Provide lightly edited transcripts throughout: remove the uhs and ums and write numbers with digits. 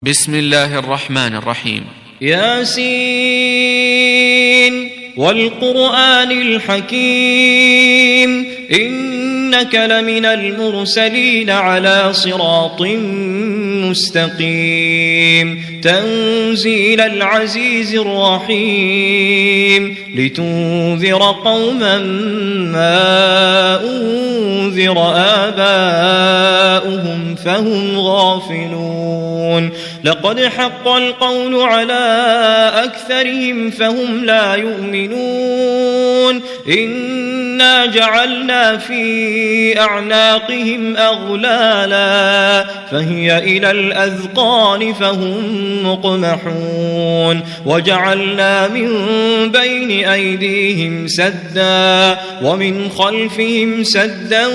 بسم الله الرحمن الرحيم. ياسين والقرآن الحكيم إنك لمن المرسلين على صراط مستقيم تنزيل العزيز الرحيم لتنذر قوما ما أنذر آباؤهم فهم غافلون لقد حق القول على أكثرهم فهم لا يؤمنون إنا جعلنا في أعناقهم أغلالا فهي إلى الأذقان فهم مقمحون وجعلنا من بين أيديهم سدا ومن خلفهم سدا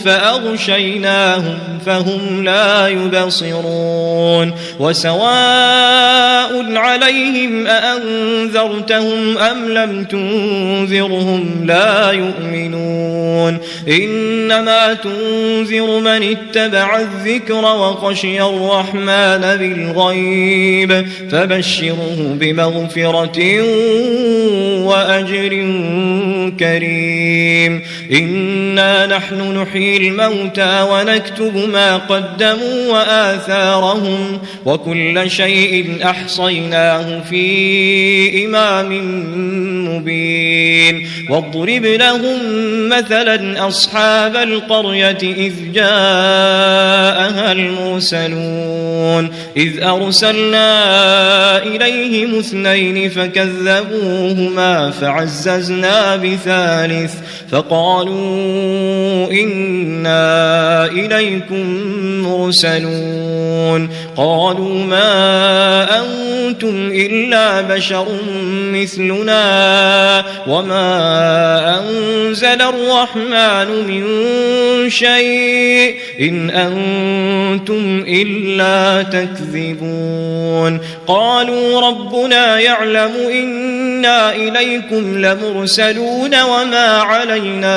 فأغشيناهم فهم لا يبصرون وسواء عليهم أأنذرتهم أم لم تنذرهم لا يؤمنون إنما تنذر من اتبع الذكر وخشي الرحمن بالغيب فبشره بمغفرة وأجر كريم إنا نحن نحيي الموتى ونكتب ما قدموا وآثارهم وكل شيء أحصيناه في إمام مبين واضرب لهم مثلا أصحاب القرية إذ جاءها المرسلون إذ أرسلنا إليهم اثنين فكذبوهما فعززنا بثالث فقالوا إنا إليكم مرسلون قالوا ما أنتم إلا بشر مثلنا وما أنزل الرحمن من شيء إن أنتم إلا تكذبون قالوا ربنا يعلم إنا إليكم لمرسلون وما علينا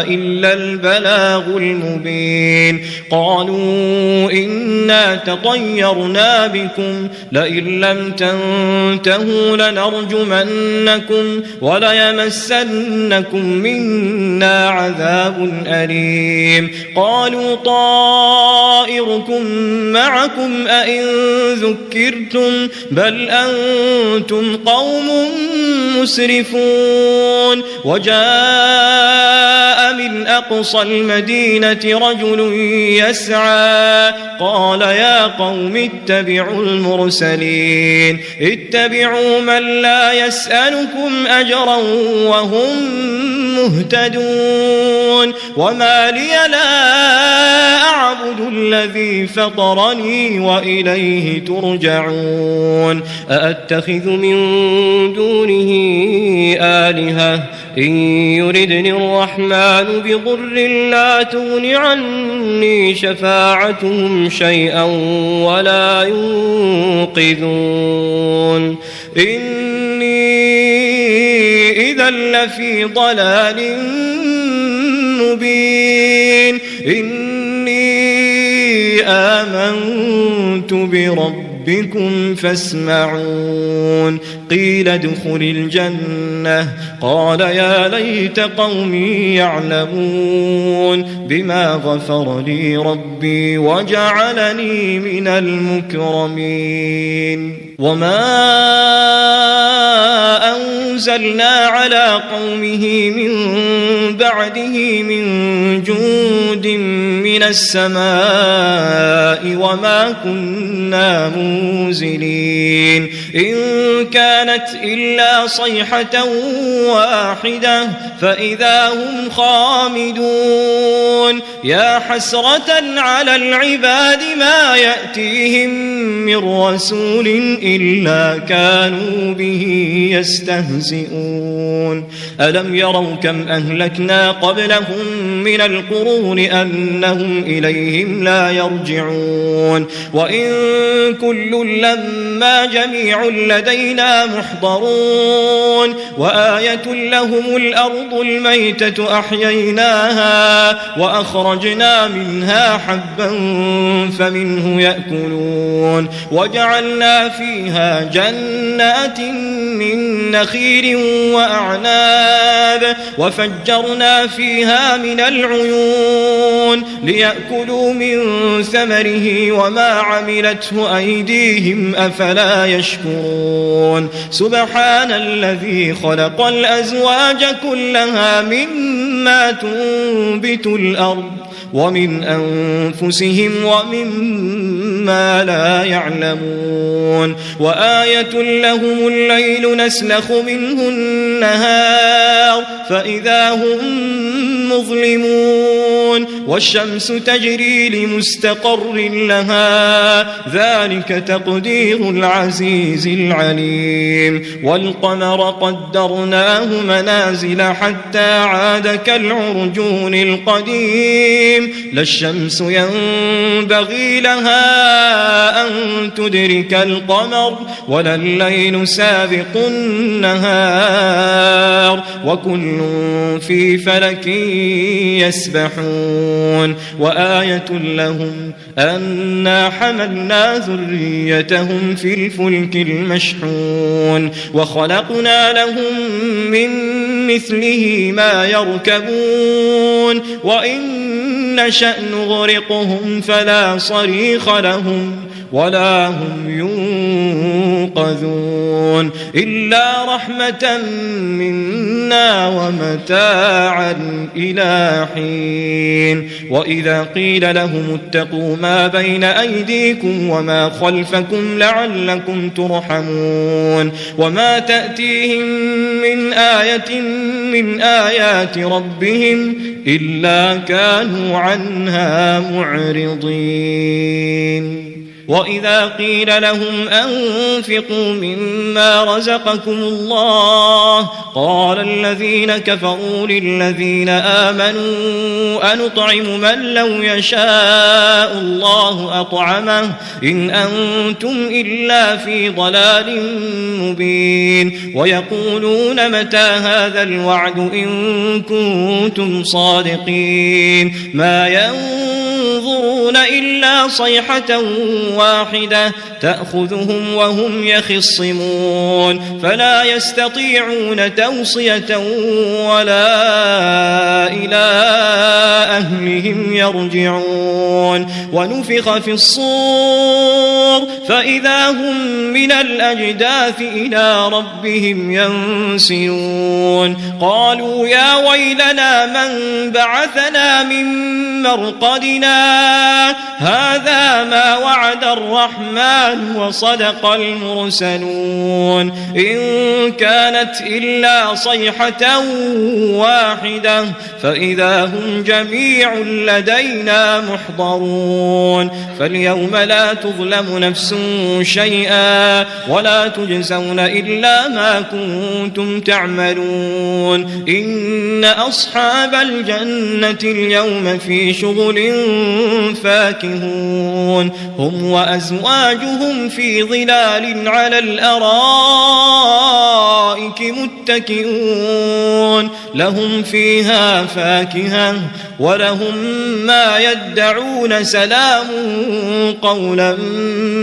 إلا البلاغ المبين قالوا إنا تطيرنا بكم لئن لم تنتهوا لنرجمنكم وليمسنكم منا عذاب أليم قالوا طائركم معكم أئن ذكرتم بل أنتم قوم مسرفون وجاء من أقصى المدينة رجل يسعى قال يا قوم اتبعوا المرسلين اتبعوا من لا يسألكم أجرا وهم مهتدون وما لي لا أعبد الذي فطرني وإليه ترجعون أأتخذ من دونه آلهة إن يردني الرحمن بضر لا تغن عني شفاعتهم شيئا ولا ينقذون إني إذا لفي ضلال مبين إني آمنت بربكم فاسمعون قيل ادخل الجنة قال يا ليت قومي يعلمون بما غفر لي ربي وجعلني من المكرمين وما أنزلنا على قومه من بعده من جند من السماء وما كنا منزلين إن كانت إلا صيحة واحدة فإذا هم خامدون يا حسرة على العباد ما يأتيهم من رسول إلا كانوا به يستهزئون ألم يروا كم أهلكنا قبلهم من القرون أنهم فهم إليهم لا يرجعون وإن كل لما جميع لدينا محضرون وآية لهم الأرض الميتة أحييناها وأخرجنا منها حبا فمنه يأكلون وجعلنا فيها جنات من نخيل وأعناب وفجرنا فيها من العيون ليأكلوا من ثمره وما عملته أيديهم أفلا يشكرون سبحان الذي خلق الأزواج كلها مما تنبت الأرض ومن أنفسهم ومما لا يعلمون وآية لهم الليل نسلخ منه النهار فإذا هم مظلمون والشمس تجري لمستقر لها ذلك تقدير العزيز العليم والقمر قدرناه منازل حتى عاد كالعرجون القديم لا الشمس ينبغي لها أن تدرك القمر ولا الليل سابق النهار وكل في فلك يسبحون وآية لهم أنا حملنا ذريتهم في الفلك المشحون وخلقنا لهم من مثله ما يركبون وإن نشأ نغرقهم فلا صريخ لهم ولا هم ينقذون إلا رحمة منا ومتاعا إلى حين وإذا قيل لهم اتقوا ما بين أيديكم وما خلفكم لعلكم ترحمون وما تأتيهم من آية من آيات ربهم إلا كانوا عنها معرضين وإذا قيل لهم أنفقوا مما رزقكم الله قال الذين كفروا للذين آمنوا أنطعم من لو يشاء الله أطعمه إن أنتم إلا في ضلال مبين ويقولون متى هذا الوعد إن كنتم صادقين ما ينظرون إلا صيحة واحدة تأخذهم وهم يخصمون فلا يستطيعون توصية ولا إلى أهلهم يرجعون ونفخ في الصور فإذا هم من الأجداث إلى ربهم ينسلون قالوا يا ويلنا من بعثنا من مرقدنا هذا ما وعد الرحمن وصدق المرسلون إن كانت إلا صيحة واحدة فإذا هم جميع لدينا محضرون فاليوم لا تظلم نفس شيئا ولا تجزون إلا ما كنتم تعملون إن أصحاب الجنة اليوم في شغل فاكهون هم وأزواجهم في ظلال على الأرائك متكئون لهم فيها فاكهة ولهم ما يدعون سلام قولا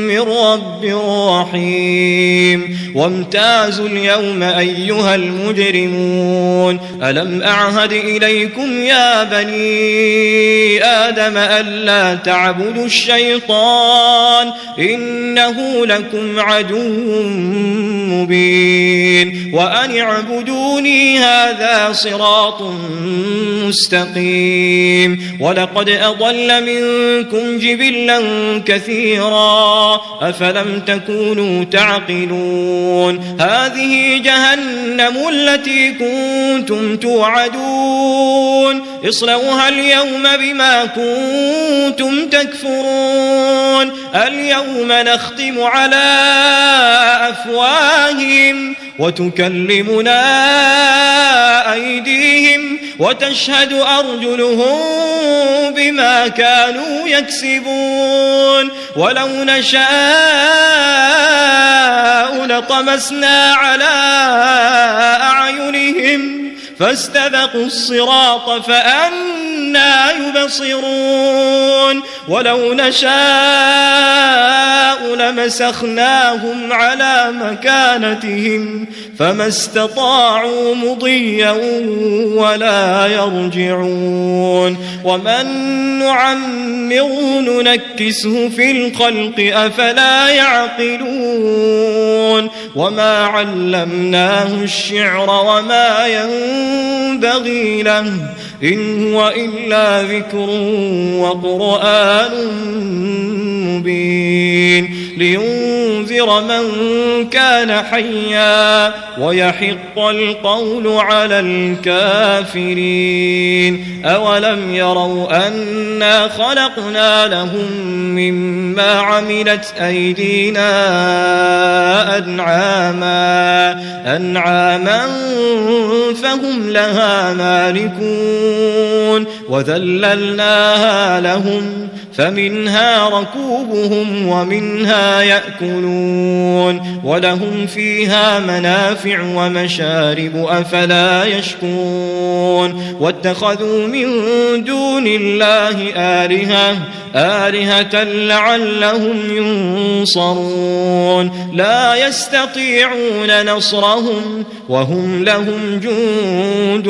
من رب رحيم وامتازوا اليوم أيها المجرمون ألم أعهد إليكم يا بني آدم ألا تعبدوا الشيطان إنه لكم عدو مبين وأن اعبدوني هذا صراط مستقيم ولقد أضل منكم جبلا كثيرا أفلم تكونوا تعقلون هذه جهنم التي كنتم توعدون اصلوها اليوم بما كنتم تكفرون اليوم نختم على أفواههم وتكلمنا أيديهم وتشهد أرجلهم بما كانوا يكسبون ولو نشاء لطمسنا على أعينهم فاستبقوا الصراط فأنى يبصرون ولو نشاء لمسخناهم على مكانتهم فما استطاعوا مضيا ولا يرجعون ومن نعمره ننكسه في الخلق أفلا يعقلون وما علمناه الشعر وما ينبغي له إن هو إلا ذكر وقرآن مبين لينذر من كان حيا ويحق القول على الكافرين أولم يروا أنا خلقنا لهم مما عملت أيدينا أنعاما فهم لها مالكون وذللناها لهم فمنها ركوبهم ومنها يأكلون ولهم فيها منافع ومشارب أفلا يشكرون واتخذوا من دون الله آلهة لعلهم ينصرون لا يستطيعون نصرهم وهم لهم جند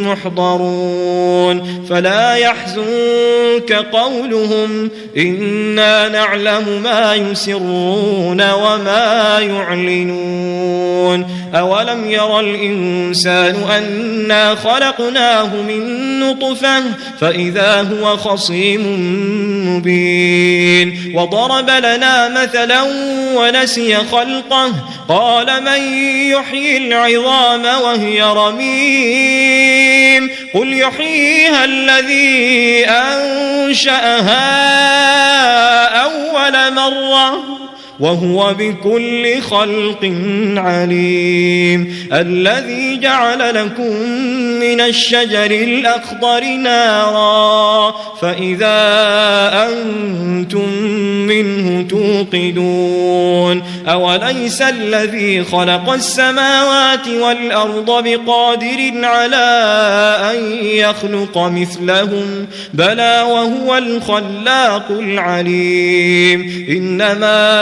محضرون فلا يحزنك قولهم إنا نعلم ما يسرون وما يعلنون أولم ير الإنسان أنا خلقناه من نطفة فإذا هو خصيم مبين وضرب لنا مثلا ونسي خلقه قال من يحيي العظام وهي رميم قل يحييها الذي أنشأها أول مرة وهو بكل خلق عليم الذي جعل لكم من الشجر الأخضر نارا فإذا أنتم منه توقدون أوليس الذي خلق السماوات والأرض بقادر على أن يخلق مثلهم بلى وهو الخلاق العليم إنما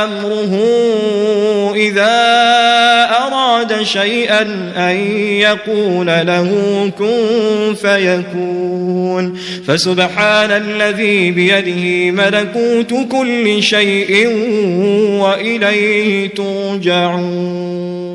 أمره إذا أراد شيئا أن يقول له كن فيكون فسبحان الذي بيده ملكوت كل شيء وإليه ترجعون.